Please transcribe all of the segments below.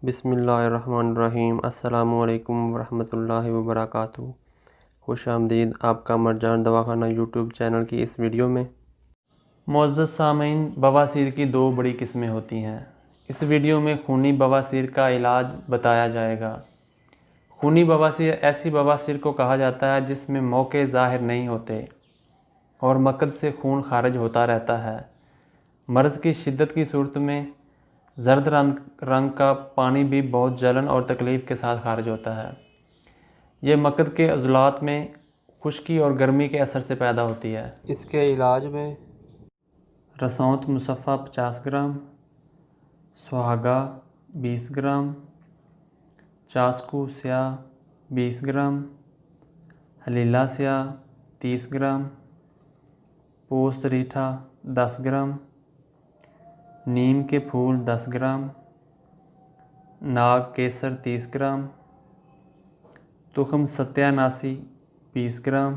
بسم اللہ الرحمن الرحیم۔ السلام علیکم ورحمۃ اللہ وبرکاتہ۔ خوش آمدید آپ کا مرجان دواخانہ یوٹیوب چینل کی اس ویڈیو میں۔ معزز سامعین، بواسیر کی دو بڑی قسمیں ہوتی ہیں۔ اس ویڈیو میں خونی بواسیر کا علاج بتایا جائے گا۔ خونی بواسیر ایسی بواسیر کو کہا جاتا ہے جس میں موقع ظاہر نہیں ہوتے اور مقد سے خون خارج ہوتا رہتا ہے۔ مرض کی شدت کی صورت میں زرد رنگ کا پانی بھی بہت جلن اور تکلیف کے ساتھ خارج ہوتا ہے۔ یہ مقد کے عضلات میں خشکی اور گرمی کے اثر سے پیدا ہوتی ہے۔ اس کے علاج میں رسوت مصفہ 50 گرام، سہاگا 20 گرام، چاسکو سیاہ 20 گرام، حلیلہ سیاہ 30 گرام، پوست ریٹھا 10 گرام، نیم کے پھول 10 گرام، ناگ کیسر 30 گرام، تخم ستیہ ناسی 20 گرام،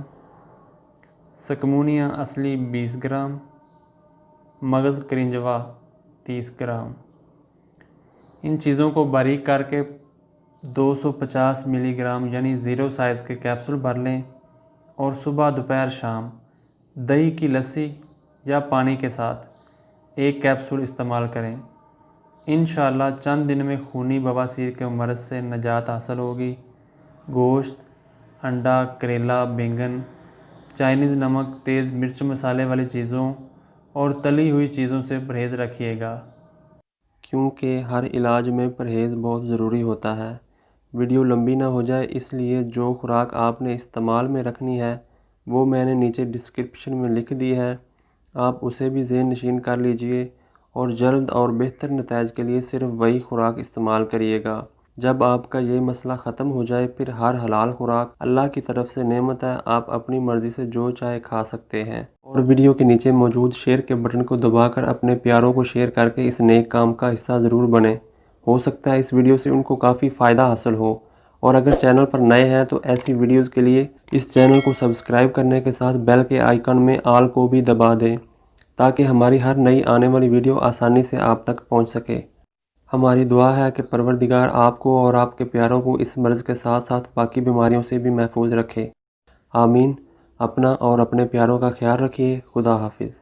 سکمونیا اصلی 20 گرام، مغز کرنجوا 30 گرام۔ ان چیزوں کو باریک کر کے 250 ملی گرام یعنی 0 سائز کے کیپسول بھر لیں اور صبح دوپہر شام دہی کی لسی یا پانی کے ساتھ ایک کیپسول استعمال کریں۔ انشاءاللہ چند دن میں خونی بواسیر کے مرض سے نجات حاصل ہوگی۔ گوشت، انڈا، کریلا، بینگن، چائنیز نمک، تیز مرچ مسالے والی چیزوں اور تلی ہوئی چیزوں سے پرہیز رکھیے گا، کیونکہ ہر علاج میں پرہیز بہت ضروری ہوتا ہے۔ ویڈیو لمبی نہ ہو جائے اس لیے جو خوراک آپ نے استعمال میں رکھنی ہے وہ میں نے نیچے ڈسکرپشن میں لکھ دی ہے، آپ اسے بھی ذہن نشین کر لیجئے اور جلد اور بہتر نتائج کے لیے صرف وہی خوراک استعمال کریے گا۔ جب آپ کا یہ مسئلہ ختم ہو جائے پھر ہر حلال خوراک اللہ کی طرف سے نعمت ہے، آپ اپنی مرضی سے جو چاہے کھا سکتے ہیں۔ اور ویڈیو کے نیچے موجود شیئر کے بٹن کو دبا کر اپنے پیاروں کو شیئر کر کے اس نیک کام کا حصہ ضرور بنیں۔ ہو سکتا ہے اس ویڈیو سے ان کو کافی فائدہ حاصل ہو، اور اگر چینل پر نئے ہیں تو ایسی ویڈیوز کے لیے اس چینل کو سبسکرائب کرنے کے ساتھ بیل کے آئیکن میں آل کو بھی دبا دیں تاکہ ہماری ہر نئی آنے والی ویڈیو آسانی سے آپ تک پہنچ سکے۔ ہماری دعا ہے کہ پروردگار آپ کو اور آپ کے پیاروں کو اس مرض کے ساتھ ساتھ باقی بیماریوں سے بھی محفوظ رکھے۔ آمین۔ اپنا اور اپنے پیاروں کا خیال رکھیے۔ خدا حافظ۔